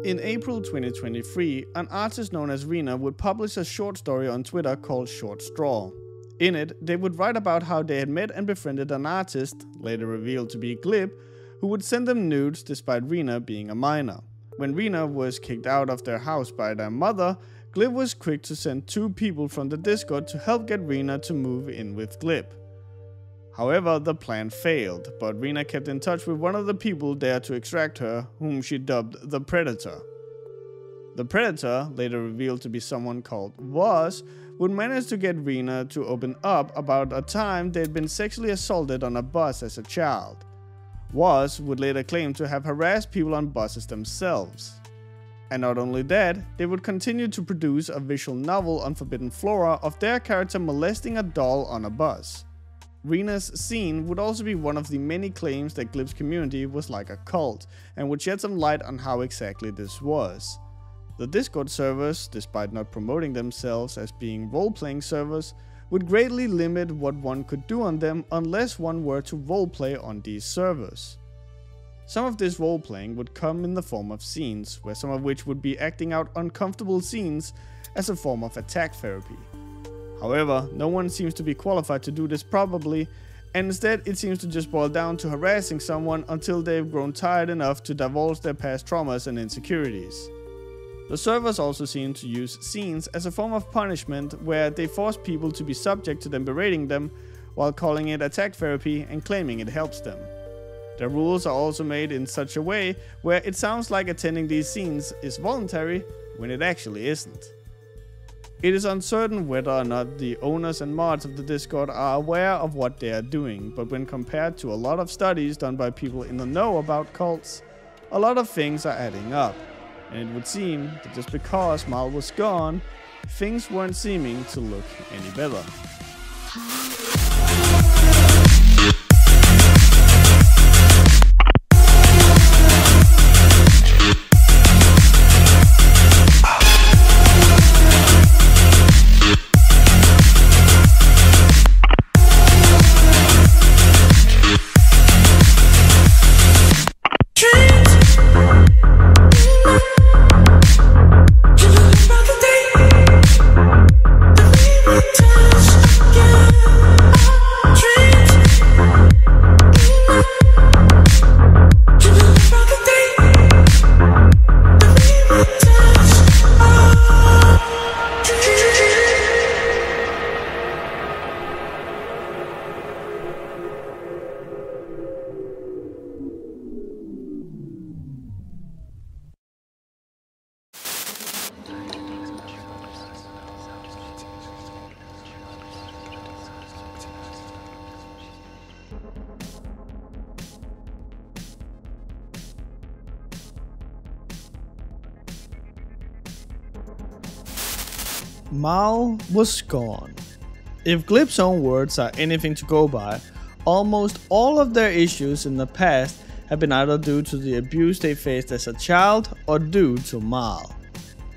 In April 2023, an artist known as Rena would publish a short story on Twitter called Short Straw. In it, they would write about how they had met and befriended an artist, later revealed to be Glib, who would send them nudes despite Rena being a minor. When Rena was kicked out of their house by their mother, Glib was quick to send 2 people from the Discord to help get Rena to move in with Glib. However, the plan failed, but Rena kept in touch with one of the people there to extract her, whom she dubbed the Predator. The Predator, later revealed to be someone called Was, would manage to get Rena to open up about a time they'd been sexually assaulted on a bus as a child. Was would later claim to have harassed people on buses themselves. And not only that, they would continue to produce a visual novel on Forbidden Flora of their character molesting a doll on a bus. Rena's scene would also be one of the many claims that Glib's community was like a cult, and would shed some light on how exactly this was. The Discord servers, despite not promoting themselves as being role-playing servers, would greatly limit what one could do on them unless one were to roleplay on these servers. Some of this roleplaying would come in the form of scenes, where some of which would be acting out uncomfortable scenes as a form of attack therapy. However, no one seems to be qualified to do this properly, and instead it seems to just boil down to harassing someone until they've grown tired enough to divulge their past traumas and insecurities. The servers also seem to use scenes as a form of punishment where they force people to be subject to them berating them while calling it attack therapy and claiming it helps them. The rules are also made in such a way where it sounds like attending these scenes is voluntary when it actually isn't. It is uncertain whether or not the owners and mods of the Discord are aware of what they are doing, but when compared to a lot of studies done by people in the know about cults, a lot of things are adding up, and it would seem that just because Marl was gone, things weren't seeming to look any better. Marl was gone. If Glib's own words are anything to go by, almost all of their issues in the past have been either due to the abuse they faced as a child or due to Marl.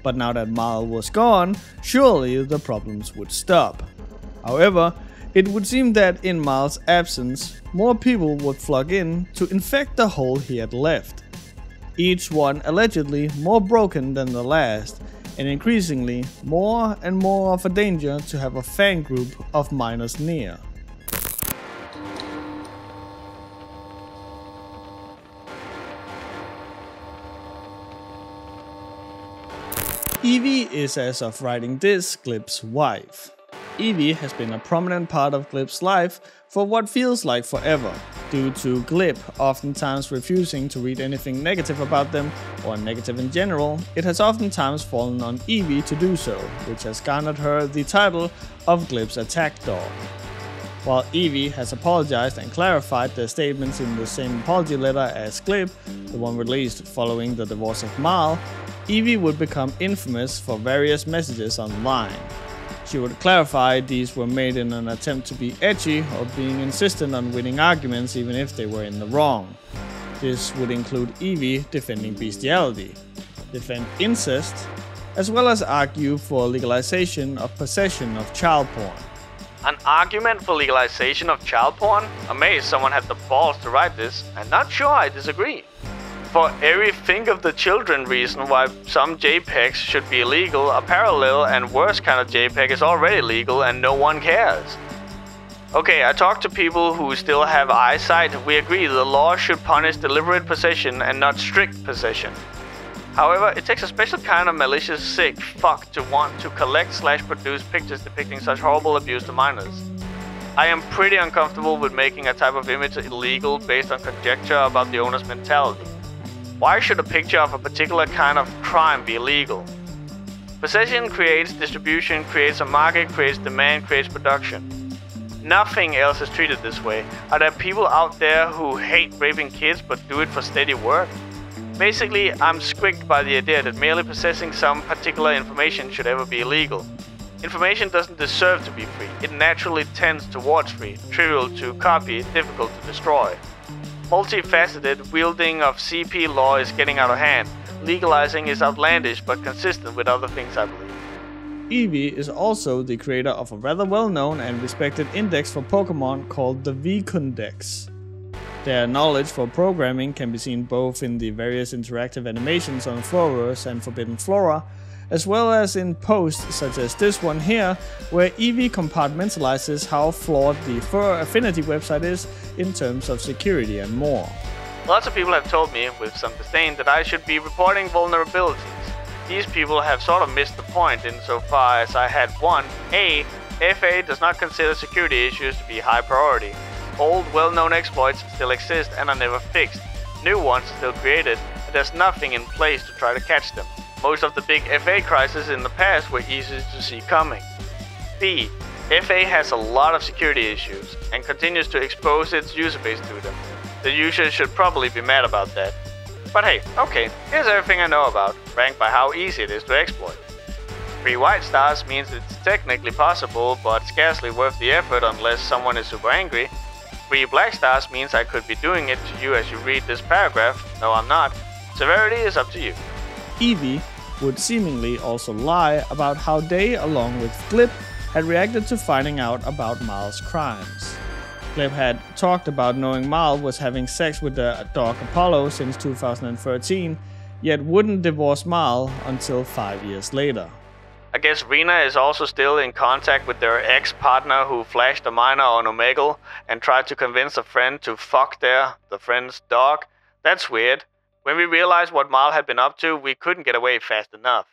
But now that Marl was gone, surely the problems would stop. However, it would seem that in Marl's absence, more people would flock in to infect the hole he had left. Each one allegedly more broken than the last, and increasingly more and more of a danger to have a fan group of minors near. Eevee is, as of writing this, Glib's wife. Eevee has been a prominent part of Glib's life for what feels like forever, due to Glib oftentimes refusing to read anything negative about them, or negative in general. It has oftentimes fallen on Eevee to do so, which has garnered her the title of Glib's attack dog. While Eevee has apologized and clarified their statements in the same apology letter as Glib, the one released following the divorce of Marl, Eevee would become infamous for various messages online. She would clarify these were made in an attempt to be edgy or being insistent on winning arguments even if they were in the wrong. This would include Eevee defending bestiality, defend incest, as well as argue for legalization of possession of child porn. An argument for legalization of child porn? Amazed someone had the balls to write this, and not sure I disagree. For every think of the children reason why some JPEGs should be illegal, a parallel and worse kind of JPEG is already legal and no one cares. Okay, I talked to people who still have eyesight. We agree the law should punish deliberate possession and not strict possession. However, it takes a special kind of malicious sick fuck to want to collect/produce pictures depicting such horrible abuse to minors. I am pretty uncomfortable with making a type of image illegal based on conjecture about the owner's mentality. Why should a picture of a particular kind of crime be illegal? Possession creates distribution, creates a market, creates demand, creates production. Nothing else is treated this way. Are there people out there who hate raping kids but do it for steady work? Basically, I'm squicked by the idea that merely possessing some particular information should ever be illegal. Information doesn't deserve to be free. It naturally tends towards free, trivial to copy, difficult to destroy. Multifaceted wielding of CP law is getting out of hand. Legalizing is outlandish but consistent with other things I believe. Eevee is also the creator of a rather well-known and respected index for Pokemon called the Vcondex. Their knowledge for programming can be seen both in the various interactive animations on Floraverse and Forbidden Flora, as well as in posts such as this one here, where Eevee compartmentalizes how flawed the fur affinity website is in terms of security and more. Lots of people have told me, with some disdain, that I should be reporting vulnerabilities. These people have sort of missed the point insofar as I had 1. A. FA does not consider security issues to be high priority. Old, well-known exploits still exist and are never fixed. New ones are still created, and there's nothing in place to try to catch them. Most of the big FA crises in the past were easy to see coming. B. FA has a lot of security issues, and continues to expose its user base to them. The users should probably be mad about that. But hey, okay, here's everything I know about, ranked by how easy it is to exploit. 3 white stars means it's technically possible, but scarcely worth the effort unless someone is super angry. 3 black stars means I could be doing it to you as you read this paragraph. No, I'm not. Severity is up to you. Eevee would seemingly also lie about how they, along with Glip, had reacted to finding out about Marl's crimes. Glip had talked about knowing Marl was having sex with the dog Apollo since 2013, yet wouldn't divorce Marl until 5 years later. I guess Rena is also still in contact with their ex-partner who flashed a minor on Omegle and tried to convince a friend to fuck the friend's dog. That's weird. When we realized what Marl had been up to, we couldn't get away fast enough.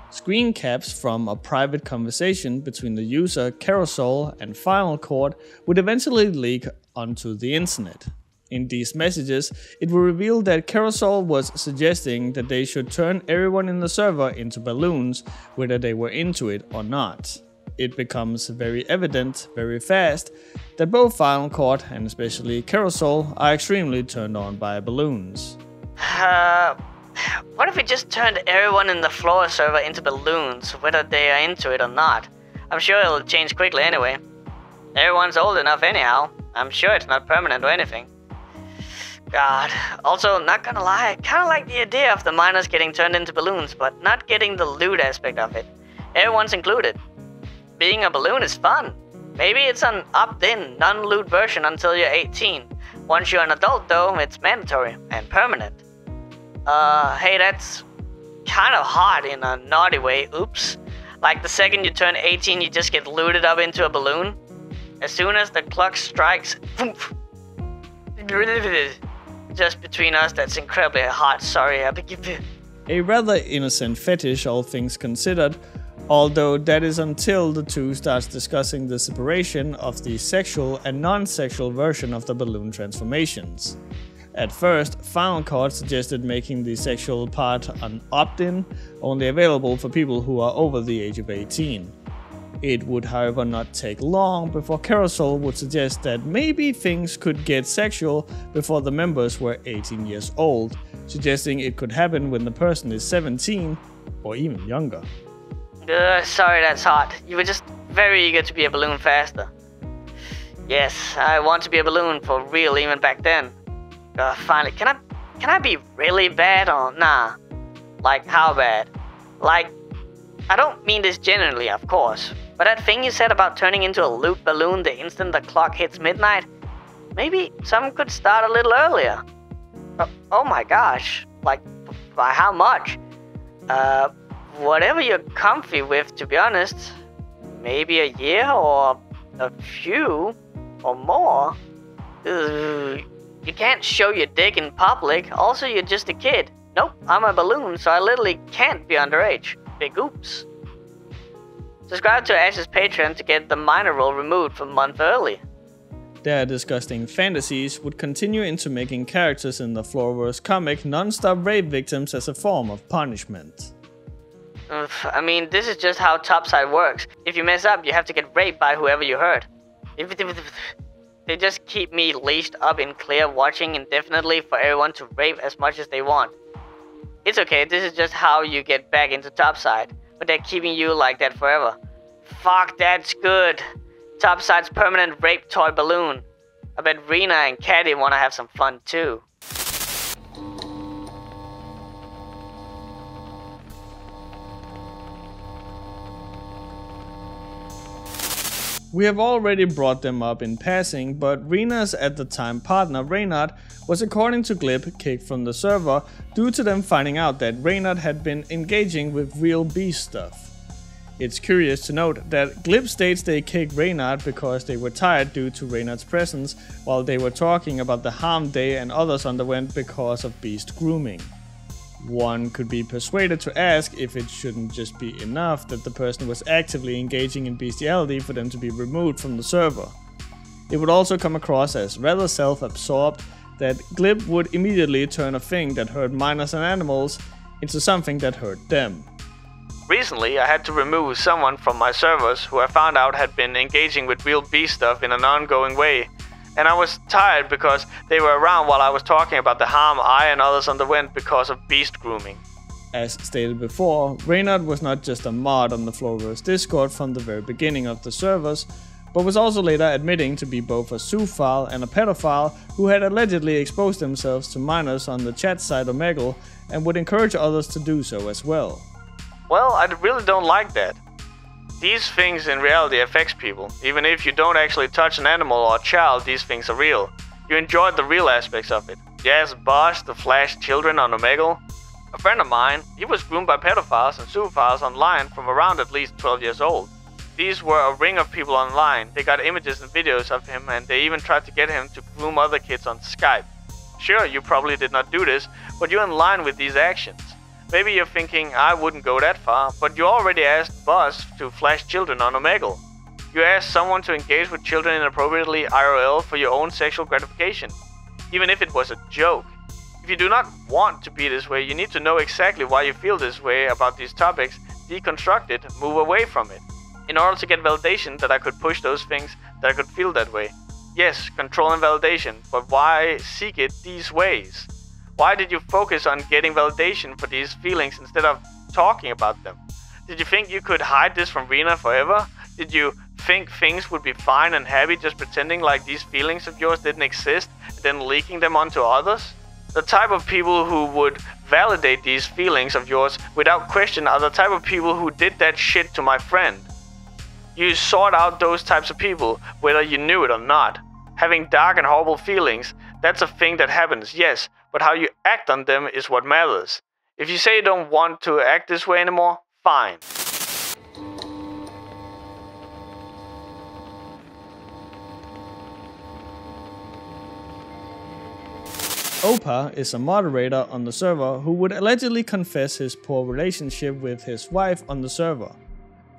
Screen caps from a private conversation between the user Carousel and Final Court would eventually leak onto the internet. In these messages, it would reveal that Carousel was suggesting that they should turn everyone in the server into balloons, whether they were into it or not. It becomes very evident, very fast, that both Final Court and especially Carousel are extremely turned on by balloons. What if we just turned everyone in the Flora server into balloons, whether they are into it or not? I'm sure it'll change quickly anyway. Everyone's old enough anyhow. I'm sure it's not permanent or anything. God. Also, not gonna lie, I kinda like the idea of the miners getting turned into balloons, but not getting the loot aspect of it. Everyone's included. Being a balloon is fun. Maybe it's an opt-in, non-loot version until you're 18. Once you're an adult though, it's mandatory and permanent. Hey, that's kind of hot in a naughty way, oops. Like the second you turn 18, you just get looted up into a balloon. As soon as the clock strikes, just between us, that's incredibly hot, sorry. A rather innocent fetish, all things considered, although that is until the two starts discussing the separation of the sexual and non-sexual version of the balloon transformations. At first, Final Court suggested making the sexual part an opt-in, only available for people who are over the age of 18. It would however not take long before Carousel would suggest that maybe things could get sexual before the members were 18 years old, suggesting it could happen when the person is 17 or even younger. Sorry, that's hot. You were just very eager to be a balloon faster. Yes, I want to be a balloon for real even back then. Finally, can I be really bad or nah? Like how bad? Like I don't mean this genuinely, of course, but that thing you said about turning into a loot balloon the instant the clock hits midnight, maybe some could start a little earlier. Oh my gosh, like, by how much? Whatever you're comfy with, to be honest. Maybe a year or a few or more. You can't show your dick in public, also you're just a kid. Nope, I'm a balloon, so I literally can't be underage. Big oops. Subscribe to Ash's Patreon to get the minor role removed from a month early. Their disgusting fantasies would continue into making characters in the Floraverse comic non-stop rape victims as a form of punishment. I mean, this is just how Topside works. If you mess up, you have to get raped by whoever you hurt. They just keep me leashed up in clear watching indefinitely for everyone to rape as much as they want. It's okay, this is just how you get back into Topside, but they're keeping you like that forever. Fuck, that's good. Topside's permanent rape toy balloon. I bet Rena and Caddy wanna have some fun too. We have already brought them up in passing, but Rena's at the time partner Reynard was, according to Glib, kicked from the server due to them finding out that Reynard had been engaging with real beast stuff. It's curious to note that Glib states they kicked Reynard because they were tired due to Reynard's presence, while they were talking about the harm they and others underwent because of beast grooming. One could be persuaded to ask if it shouldn't just be enough that the person was actively engaging in bestiality for them to be removed from the server. It would also come across as rather self-absorbed that Glib would immediately turn a thing that hurt minors and animals into something that hurt them. Recently, I had to remove someone from my servers who I found out had been engaging with real beast stuff in an ongoing way. And I was tired because they were around while I was talking about the harm I and others underwent because of beast grooming. As stated before, Reynard was not just a mod on the Floraverse Discord from the very beginning of the servers, but was also later admitting to be both a zoophile and a pedophile who had allegedly exposed themselves to minors on the chat site Omegle and would encourage others to do so as well. Well, I really don't like that. These things in reality affects people. Even if you don't actually touch an animal or a child, these things are real. You enjoyed the real aspects of it. Yes, Bosch, the Flash children on Omegle. A friend of mine, he was groomed by pedophiles and zoophiles online from around at least 12 years old. These were a ring of people online. They got images and videos of him, and they even tried to get him to groom other kids on Skype. Sure, you probably did not do this, but you're in line with these actions. Maybe you're thinking I wouldn't go that far, but you already asked Buzz to flash children on Omegle. You asked someone to engage with children inappropriately IRL for your own sexual gratification, even if it was a joke. If you do not want to be this way, you need to know exactly why you feel this way about these topics, deconstruct it, move away from it. In order to get validation that I could push those things, that I could feel that way. Yes, control and validation, but why seek it these ways? Why did you focus on getting validation for these feelings instead of talking about them? Did you think you could hide this from Rena forever? Did you think things would be fine and happy just pretending like these feelings of yours didn't exist and then leaking them onto others? The type of people who would validate these feelings of yours without question are the type of people who did that shit to my friend. You sought out those types of people, whether you knew it or not. Having dark and horrible feelings, that's a thing that happens, yes, but how you act on them is what matters. If you say you don't want to act this way anymore, fine. Opa is a moderator on the server who would allegedly confess his poor relationship with his wife on the server.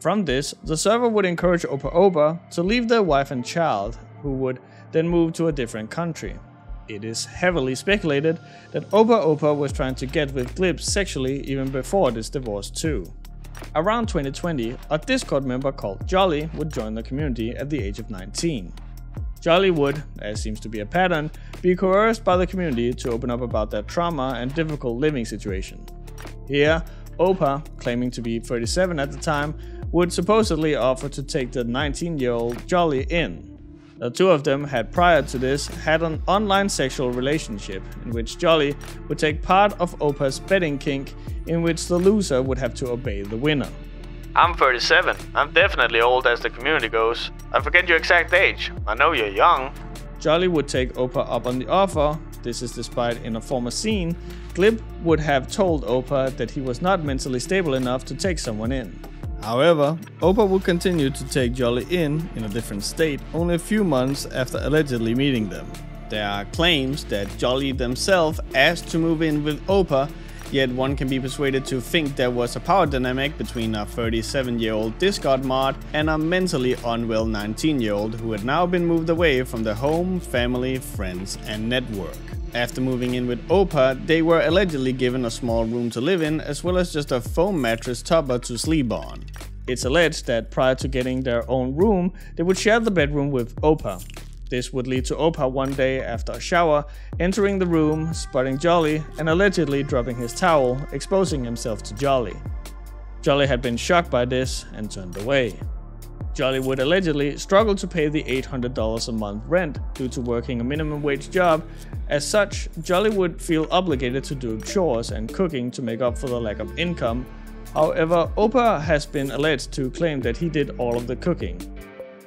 From this, the server would encourage Opa to leave their wife and child, who would then move to a different country. It is heavily speculated that Opa was trying to get with Glib sexually even before this divorce too. Around 2020, a Discord member called Jolly would join the community at the age of 19. Jolly would, as seems to be a pattern, be coerced by the community to open up about their trauma and difficult living situation. Here, Opa, claiming to be 37 at the time, would supposedly offer to take the 19-year-old Jolly in. The two of them had prior to this had an online sexual relationship in which Jolly would take part of Opa's betting kink, in which the loser would have to obey the winner. I'm 37. I'm definitely old as the community goes. I forget your exact age. I know you're young. Jolly would take Opa up on the offer. This is despite in a former scene, Glib would have told Opa that he was not mentally stable enough to take someone in. However, Opa would continue to take Jolly in a different state only a few months after allegedly meeting them. There are claims that Jolly themselves asked to move in with Opa, yet one can be persuaded to think there was a power dynamic between a 37-year-old discard mod and a mentally unwell 19-year-old who had now been moved away from their home, family, friends and network. After moving in with Opa, they were allegedly given a small room to live in as well as just a foam mattress topper to sleep on. It's alleged that prior to getting their own room, they would share the bedroom with Opa. This would lead to Opa one day after a shower, entering the room, spotting Jolly, and allegedly dropping his towel, exposing himself to Jolly. Jolly had been shocked by this and turned away. Jolly would allegedly struggle to pay the $800 a month rent due to working a minimum wage job. As such, Jolly would feel obligated to do chores and cooking to make up for the lack of income. However, Opa has been alleged to claim that he did all of the cooking.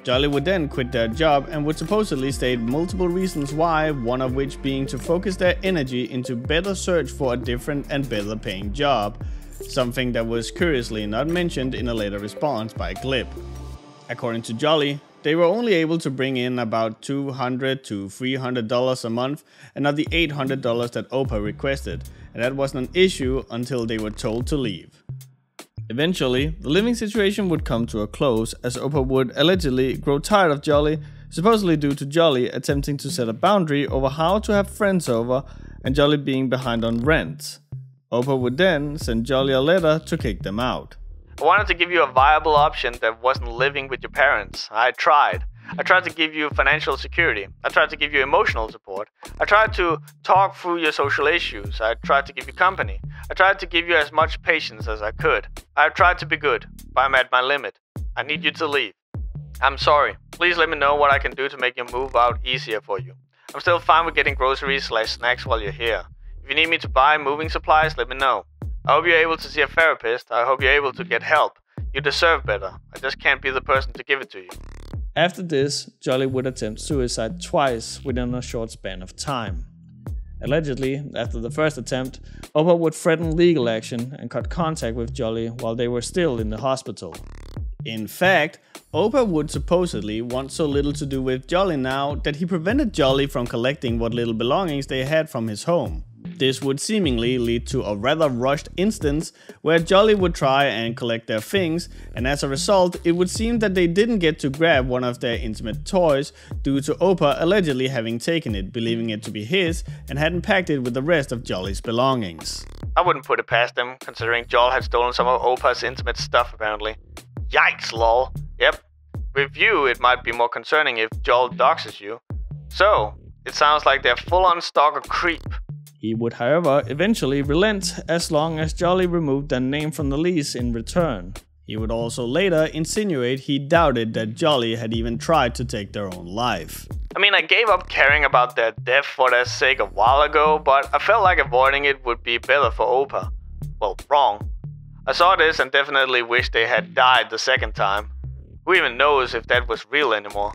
Jolly would then quit their job and would supposedly state multiple reasons why, one of which being to focus their energy into better search for a different and better paying job, something that was curiously not mentioned in a later response by Glib. According to Jolly, they were only able to bring in about $200 to $300 a month and not the $800 that Opa requested, and that wasn't an issue until they were told to leave. Eventually, the living situation would come to a close as Opa would allegedly grow tired of Jolly, supposedly due to Jolly attempting to set a boundary over how to have friends over and Jolly being behind on rent. Opa would then send Jolly a letter to kick them out. I wanted to give you a viable option that wasn't living with your parents. I tried. I tried to give you financial security. I tried to give you emotional support. I tried to talk through your social issues. I tried to give you company. I tried to give you as much patience as I could. I tried to be good, but I'm at my limit. I need you to leave. I'm sorry. Please let me know what I can do to make your move out easier for you. I'm still fine with getting groceries/snacks while you're here. If you need me to buy moving supplies, let me know. I hope you're able to see a therapist. I hope you're able to get help. You deserve better. I just can't be the person to give it to you. After this, Jolly would attempt suicide twice within a short span of time. Allegedly, after the first attempt, Opa would threaten legal action and cut contact with Jolly while they were still in the hospital. In fact, Opa would supposedly want so little to do with Jolly now that he prevented Jolly from collecting what little belongings they had from his home. This would seemingly lead to a rather rushed instance where Jolly would try and collect their things, and as a result it would seem that they didn't get to grab one of their intimate toys due to Opa allegedly having taken it, believing it to be his, and hadn't packed it with the rest of Jolly's belongings. I wouldn't put it past them, considering Joel had stolen some of Opa's intimate stuff apparently. Yikes, lol. Yep. With you, it might be more concerning if Joel doxes you. So, it sounds like they're full-on stalker creep. He would, however, eventually relent as long as Jolly removed their name from the lease in return. He would also later insinuate he doubted that Jolly had even tried to take their own life. I mean, I gave up caring about their death for their sake a while ago, but I felt like avoiding it would be better for Opa. Well, wrong. I saw this and definitely wish they had died the second time. Who even knows if that was real anymore?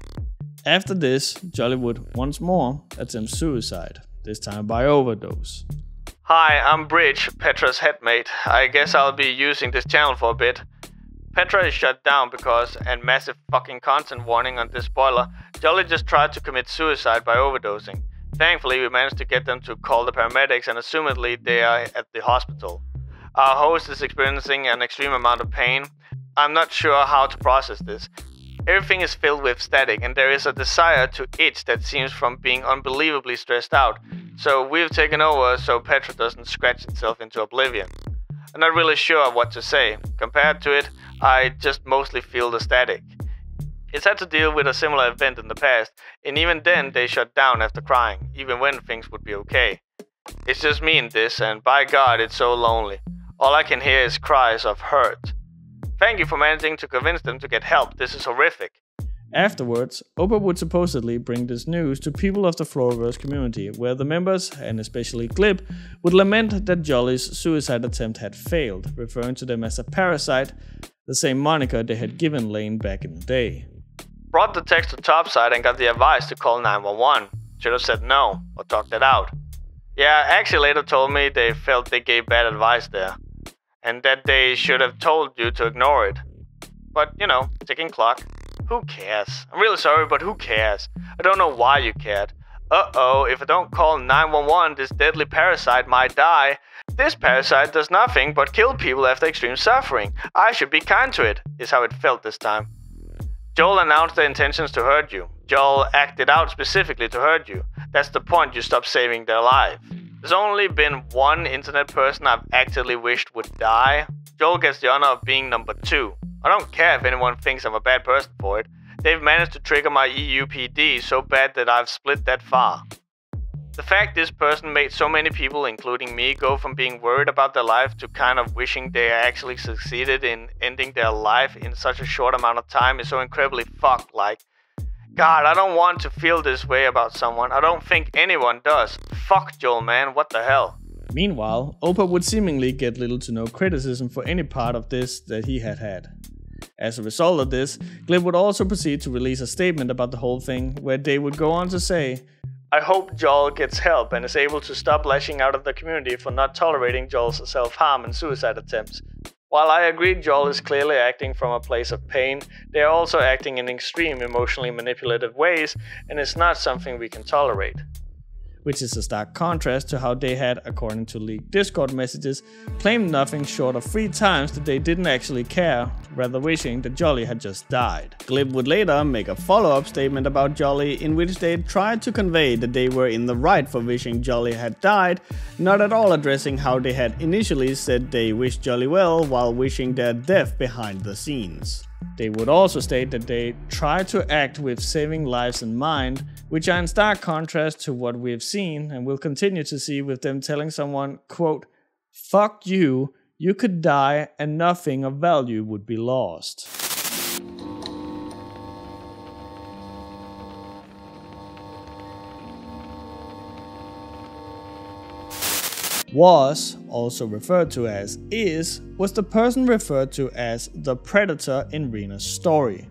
After this, Jolly would once more attempt suicide, this time by overdose. Hi, I'm Bridge, Petra's headmate. I guess I'll be using this channel for a bit. Petra is shut down because, and massive fucking content warning on this spoiler, Jolly just tried to commit suicide by overdosing. Thankfully, we managed to get them to call the paramedics and assumedly they are at the hospital. Our host is experiencing an extreme amount of pain. I'm not sure how to process this. Everything is filled with static and there is a desire to itch that seems from being unbelievably stressed out. So we've taken over so Petra doesn't scratch itself into oblivion. I'm not really sure what to say. Compared to it, I just mostly feel the static. It's had to deal with a similar event in the past, and even then they shut down after crying, even when things would be okay. It's just me in this, and by God, it's so lonely. All I can hear is cries of hurt. Thank you for managing to convince them to get help. This is horrific. Afterwards, Opa would supposedly bring this news to people of the Floraverse community, where the members, and especially Glib, would lament that Jolly's suicide attempt had failed, referring to them as a parasite, the same moniker they had given Lane back in the day. Brought the text to topside and got the advice to call 911. Should have said no, or talked it out. Yeah, actually later told me they felt they gave bad advice there, and that they should have told you to ignore it. But, you know, ticking clock. Who cares? I'm really sorry, but who cares? I don't know why you cared. Uh-oh, if I don't call 911, this deadly parasite might die. This parasite does nothing but kill people after extreme suffering. I should be kind to it, is how it felt this time. Joel announced their intentions to hurt you. Joel acted out specifically to hurt you. That's the point, you stop saving their life. There's only been one internet person I've actively wished would die. Joel gets the honor of being number 2. I don't care if anyone thinks I'm a bad person for it. They've managed to trigger my EUPD so bad that I've split that far. The fact this person made so many people, including me, go from being worried about their life to kind of wishing they actually succeeded in ending their life in such a short amount of time is so incredibly fucked. Like, God, I don't want to feel this way about someone. I don't think anyone does. Fuck Joel, man, what the hell? Meanwhile, Opa would seemingly get little to no criticism for any part of this that he had. As a result of this, Glib would also proceed to release a statement about the whole thing, where they would go on to say, I hope Joel gets help and is able to stop lashing out at the community for not tolerating Joel's self-harm and suicide attempts. While I agree Joel is clearly acting from a place of pain, they are also acting in extreme emotionally manipulative ways, and it's not something we can tolerate. Which is a stark contrast to how they had, according to leaked Discord messages, claimed nothing short of 3 times that they didn't actually care, rather wishing that Jolly had just died. Glib would later make a follow-up statement about Jolly in which they tried to convey that they were in the right for wishing Jolly had died, not at all addressing how they had initially said they wished Jolly well while wishing their death behind the scenes. They would also state that they try to act with saving lives in mind, which are in stark contrast to what we have seen and will continue to see with them telling someone, quote, fuck you, you could die and nothing of value would be lost. Was, also referred to as is, was the person referred to as the Predator in Rena's story.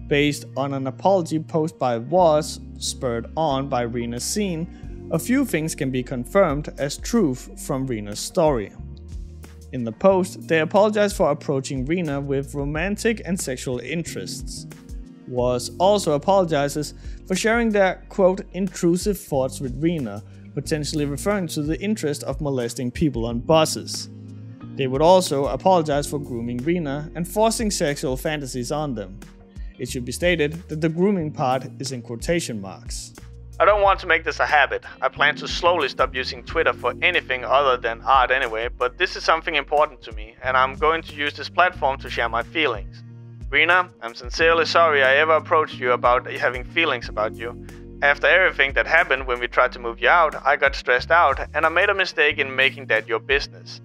Based on an apology post by Was, spurred on by Rena's scene, a few things can be confirmed as truth from Rena's story. In the post, they apologize for approaching Rena with romantic and sexual interests. Was also apologizes for sharing their, quote, intrusive thoughts with Rena, potentially referring to the interest of molesting people on buses. They would also apologize for grooming Rena and forcing sexual fantasies on them. It should be stated that the grooming part is in quotation marks. I don't want to make this a habit. I plan to slowly stop using Twitter for anything other than art anyway, but this is something important to me, and I'm going to use this platform to share my feelings. Rena, I'm sincerely sorry I ever approached you about having feelings about you. After everything that happened when we tried to move you out, I got stressed out and I made a mistake in making that your business.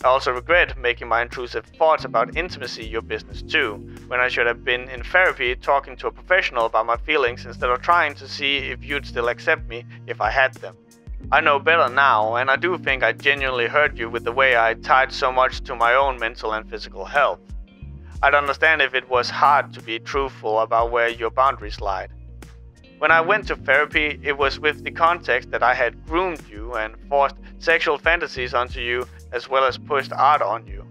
I also regret making my intrusive thoughts about intimacy your business too, when I should have been in therapy talking to a professional about my feelings instead of trying to see if you'd still accept me if I had them. I know better now, and I do think I genuinely hurt you with the way I tied so much to my own mental and physical health. I'd understand if it was hard to be truthful about where your boundaries lied. When I went to therapy, it was with the context that I had groomed you and forced sexual fantasies onto you as well as pushed art on you.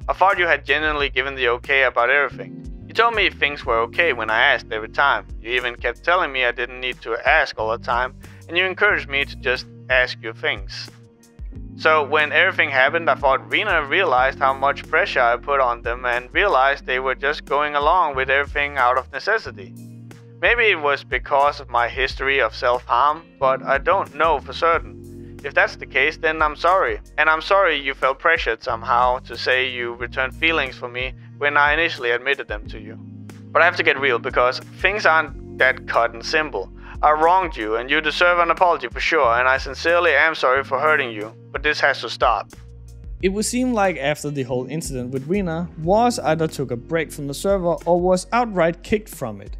I thought you had genuinely given the okay about everything. You told me things were okay when I asked every time. You even kept telling me I didn't need to ask all the time, and you encouraged me to just ask you things. So when everything happened, I thought Rena realized how much pressure I put on them and realized they were just going along with everything out of necessity. Maybe it was because of my history of self-harm, but I don't know for certain. If that's the case, then I'm sorry. And I'm sorry you felt pressured somehow to say you returned feelings for me when I initially admitted them to you. But I have to get real because things aren't that cut and simple. I wronged you and you deserve an apology for sure, and I sincerely am sorry for hurting you, but this has to stop. It would seem like after the whole incident with Rena, Was either took a break from the server or was outright kicked from it.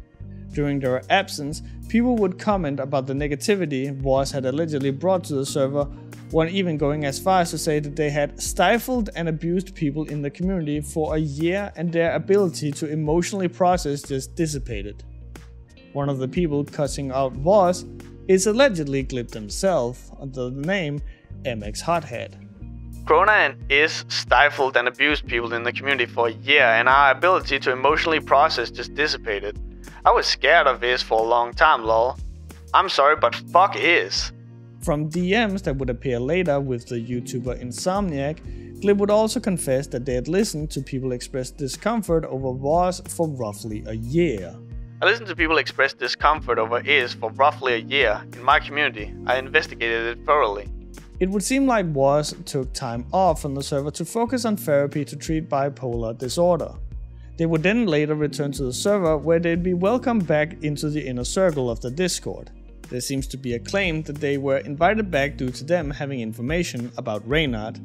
During their absence, people would comment about the negativity Was had allegedly brought to the server, one even going as far as to say that they had stifled and abused people in the community for a year and their ability to emotionally process just dissipated. One of the people cussing out Woz is allegedly Glip himself under the name MX Hothead. Corona is stifled and abused people in the community for a year, and our ability to emotionally process just dissipated. I was scared of Is for a long time, lol. I'm sorry, but fuck Is. From DMs that would appear later with the YouTuber Insomniac, Glip would also confess that they had listened to people express discomfort over Woz for roughly a year. I listened to people express discomfort over Is for roughly a year in my community. I investigated it thoroughly. It would seem like Woz took time off from the server to focus on therapy to treat bipolar disorder. They would then later return to the server where they'd be welcomed back into the inner circle of the Discord. There seems to be a claim that they were invited back due to them having information about Reynard.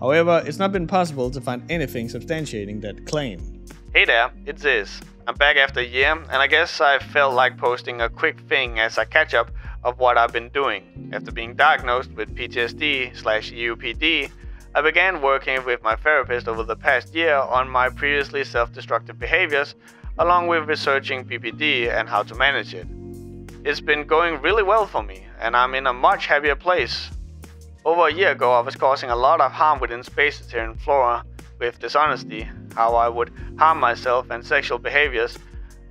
However, it's not been possible to find anything substantiating that claim. Hey there, it's Is. I'm back after a year, and I guess I felt like posting a quick thing as a catch up of what I've been doing. After being diagnosed with PTSD/EUPD, I began working with my therapist over the past year on my previously self-destructive behaviors, along with researching PPD and how to manage it. It's been going really well for me, and I'm in a much happier place. Over a year ago, I was causing a lot of harm within spaces here in Flora with dishonesty, how I would harm myself and sexual behaviors.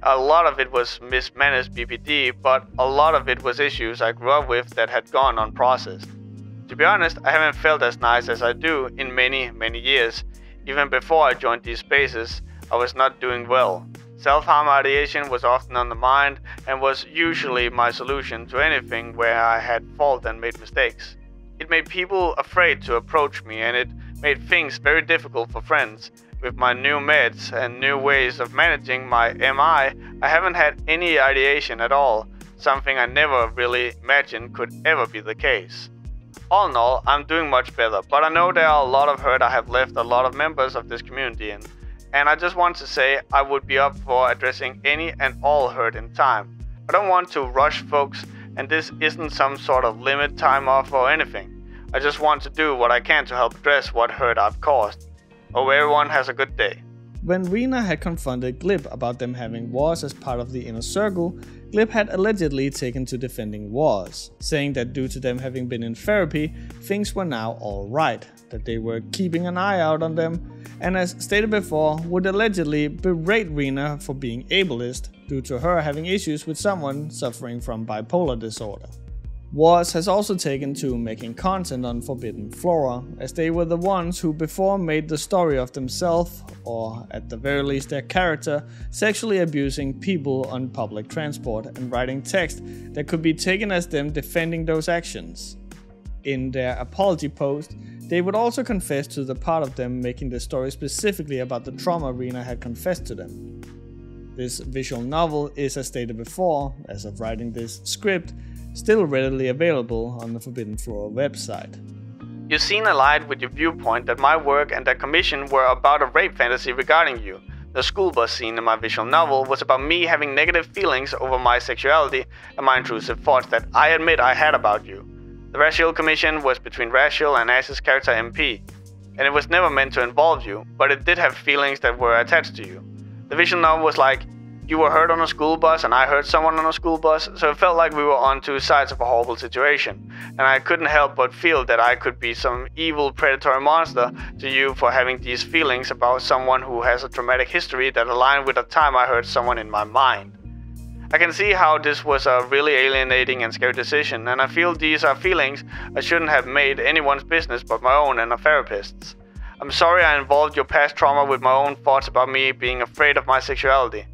A lot of it was mismanaged BPD, but a lot of it was issues I grew up with that had gone unprocessed. To be honest, I haven't felt as nice as I do in many years. Even before I joined these spaces, I was not doing well. Self-harm ideation was often on the mind and was usually my solution to anything where I had fault and made mistakes. It made people afraid to approach me, and it made things very difficult for friends. With my new meds and new ways of managing my MI, I haven't had any ideation at all, something I never really imagined could ever be the case. All in all, I'm doing much better, but I know there are a lot of hurt I have left a lot of members of this community in, and I just want to say I would be up for addressing any and all hurt in time. I don't want to rush folks, and this isn't some sort of limit time off or anything. I just want to do what I can to help address what hurt I've caused. Hope everyone has a good day. When Rena had confronted Glip about them having Woz as part of the inner circle, Glip had allegedly taken to defending Woz, saying that due to them having been in therapy, things were now alright, that they were keeping an eye out on them, and as stated before, would allegedly berate Rena for being ableist due to her having issues with someone suffering from bipolar disorder. Woz has also taken to making content on Forbidden Flora, as they were the ones who before made the story of themselves, or at the very least their character, sexually abusing people on public transport and writing text that could be taken as them defending those actions. In their apology post, they would also confess to the part of them making the story specifically about the trauma Rena had confessed to them. This visual novel is, as stated before, as of writing this script, still readily available on the Forbidden Flora website. You seem allied with your viewpoint that my work and that commission were about a rape fantasy regarding you. The school bus scene in my visual novel was about me having negative feelings over my sexuality and my intrusive thoughts that I admit I had about you. The Racial commission was between Racial and Ash's character MP, and it was never meant to involve you, but it did have feelings that were attached to you. The visual novel was like, you were hurt on a school bus and I hurt someone on a school bus, so it felt like we were on two sides of a horrible situation, and I couldn't help but feel that I could be some evil predatory monster to you for having these feelings about someone who has a traumatic history that aligned with the time I hurt someone in my mind. I can see how this was a really alienating and scary decision, and I feel these are feelings I shouldn't have made anyone's business but my own and a therapist's. I'm sorry I involved your past trauma with my own thoughts about me being afraid of my sexuality.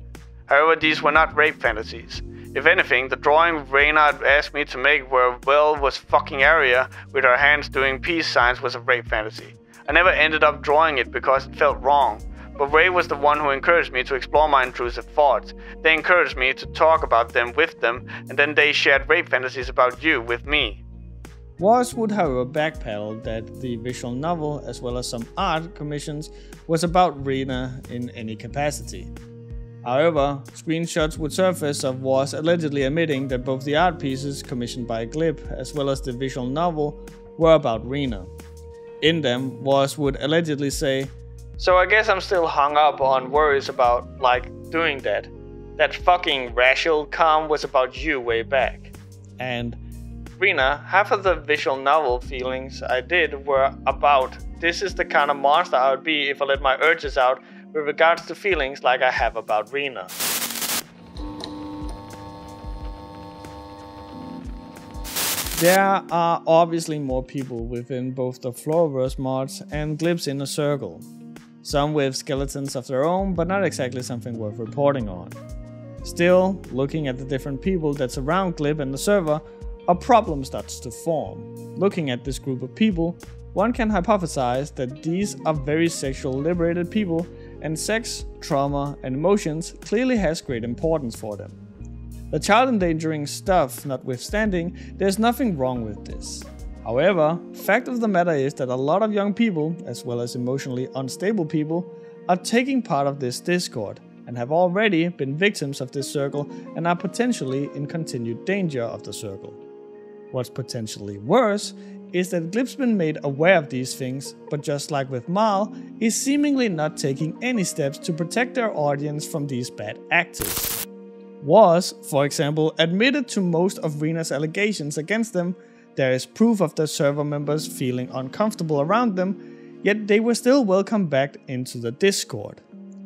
However, these were not rape fantasies. If anything, the drawing Reynard asked me to make where Will was fucking Aria with her hands doing peace signs was a rape fantasy. I never ended up drawing it because it felt wrong, but Ray was the one who encouraged me to explore my intrusive thoughts. They encouraged me to talk about them with them, and then they shared rape fantasies about you with me. Woz would however backpedal that the visual novel, as well as some art commissions, was about Rena in any capacity. However, screenshots would surface of Woz allegedly admitting that both the art pieces commissioned by Glip as well as the visual novel were about Rena. In them, Voss would allegedly say, "So I guess I'm still hung up on worries about, like, doing that. That fucking racial calm was about you way back." and Rena, half of the visual novel feelings I did were about this is the kind of monster I would be if I let my urges out with regards to feelings like I have about Rena. there are obviously more people within both the Floraverse mods and Glib's inner circle. Some with skeletons of their own, but not exactly something worth reporting on. Still, looking at the different people that surround Glib and the server, a problem starts to form. Looking at this group of people, one can hypothesize that these are very sexually liberated people, and sex, trauma, and emotions clearly has great importance for them. The child endangering stuff notwithstanding, there's nothing wrong with this. However, fact of the matter is that a lot of young people, as well as emotionally unstable people, are taking part of this Discord and have already been victims of this circle and are potentially in continued danger of the circle. What's potentially worse is that Glib's been made aware of these things, but just like with Marl, is seemingly not taking any steps to protect their audience from these bad actors. Was, for example, admitted to most of Rena's allegations against them. There is proof of the server members feeling uncomfortable around them, yet they were still welcomed back into the Discord.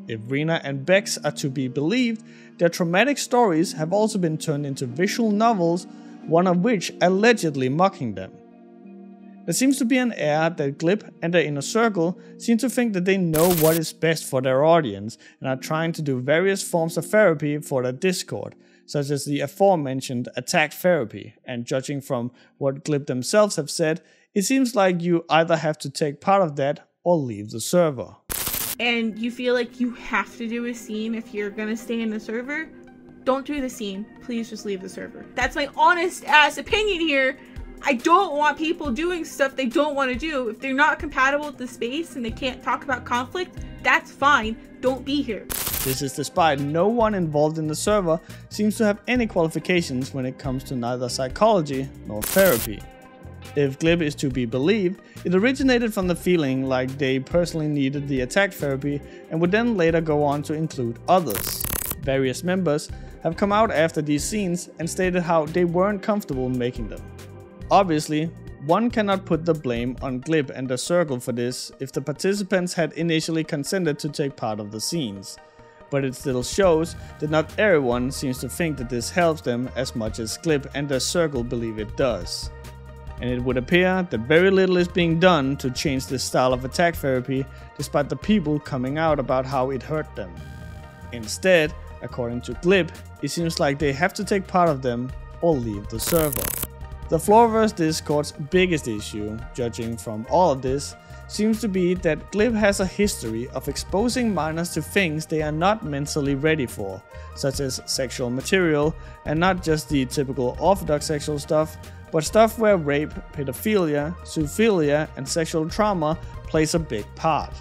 If Rena and Bex are to be believed, their traumatic stories have also been turned into visual novels, one of which allegedly mocking them. There seems to be an air that Glib and their inner circle seem to think that they know what is best for their audience and are trying to do various forms of therapy for their Discord, such as the aforementioned attack therapy, and judging from what Glib themselves have said, it seems like you either have to take part of that or leave the server. And you feel like you have to do a scene if you're gonna stay in the server, don't do the scene. Please just leave the server. That's my honest ass opinion here. I don't want people doing stuff they don't want to do. If they're not compatible with the space and they can't talk about conflict, that's fine. Don't be here. This is despite no one involved in the server seems to have any qualifications when it comes to neither psychology nor therapy. If Glib is to be believed, it originated from the feeling like they personally needed the attack therapy and would then later go on to include others. Various members have come out after these scenes and stated how they weren't comfortable making them. Obviously, one cannot put the blame on Glib and the circle for this if the participants had initially consented to take part of the scenes. But it still shows that not everyone seems to think that this helps them as much as Glib and the circle believe it does. And it would appear that very little is being done to change this style of attack therapy despite the people coming out about how it hurt them. Instead, according to Glib, it seems like they have to take part of them or leave the server. The Floraverse Discord's biggest issue, judging from all of this, seems to be that Glib has a history of exposing minors to things they are not mentally ready for, such as sexual material, and not just the typical orthodox sexual stuff, but stuff where rape, pedophilia, zoophilia, and sexual trauma plays a big part.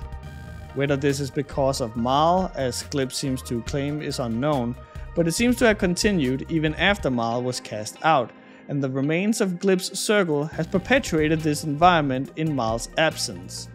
Whether this is because of Marl, as Glib seems to claim, is unknown, but it seems to have continued even after Marl was cast out, and the remains of Glib's circle has perpetuated this environment in Marl's absence.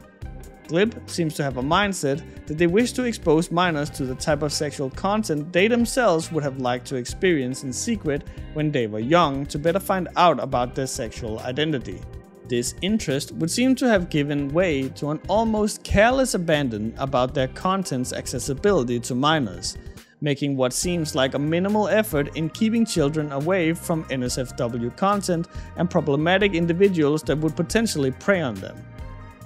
Glib seems to have a mindset that they wish to expose minors to the type of sexual content they themselves would have liked to experience in secret when they were young to better find out about their sexual identity. This interest would seem to have given way to an almost careless abandon about their content's accessibility to minors, making what seems like a minimal effort in keeping children away from NSFW content and problematic individuals that would potentially prey on them.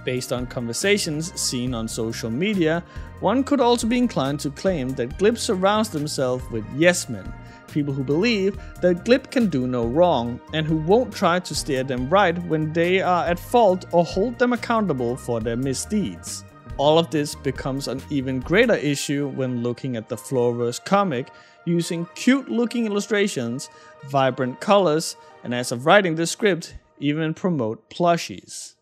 Based on conversations seen on social media, one could also be inclined to claim that Glib surrounds themselves with yes men, people who believe that Glib can do no wrong and who won't try to steer them right when they are at fault or hold them accountable for their misdeeds. All of this becomes an even greater issue when looking at the Floraverse comic, using cute looking illustrations, vibrant colors, and as of writing this script, even promote plushies.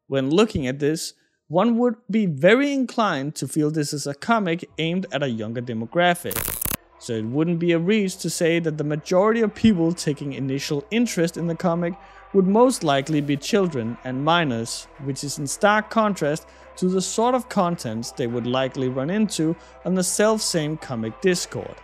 When looking at this, one would be very inclined to feel this is a comic aimed at a younger demographic. So it wouldn't be a reach to say that the majority of people taking initial interest in the comic would most likely be children and minors, which is in stark contrast to the sort of contents they would likely run into on the self-same comic Discord.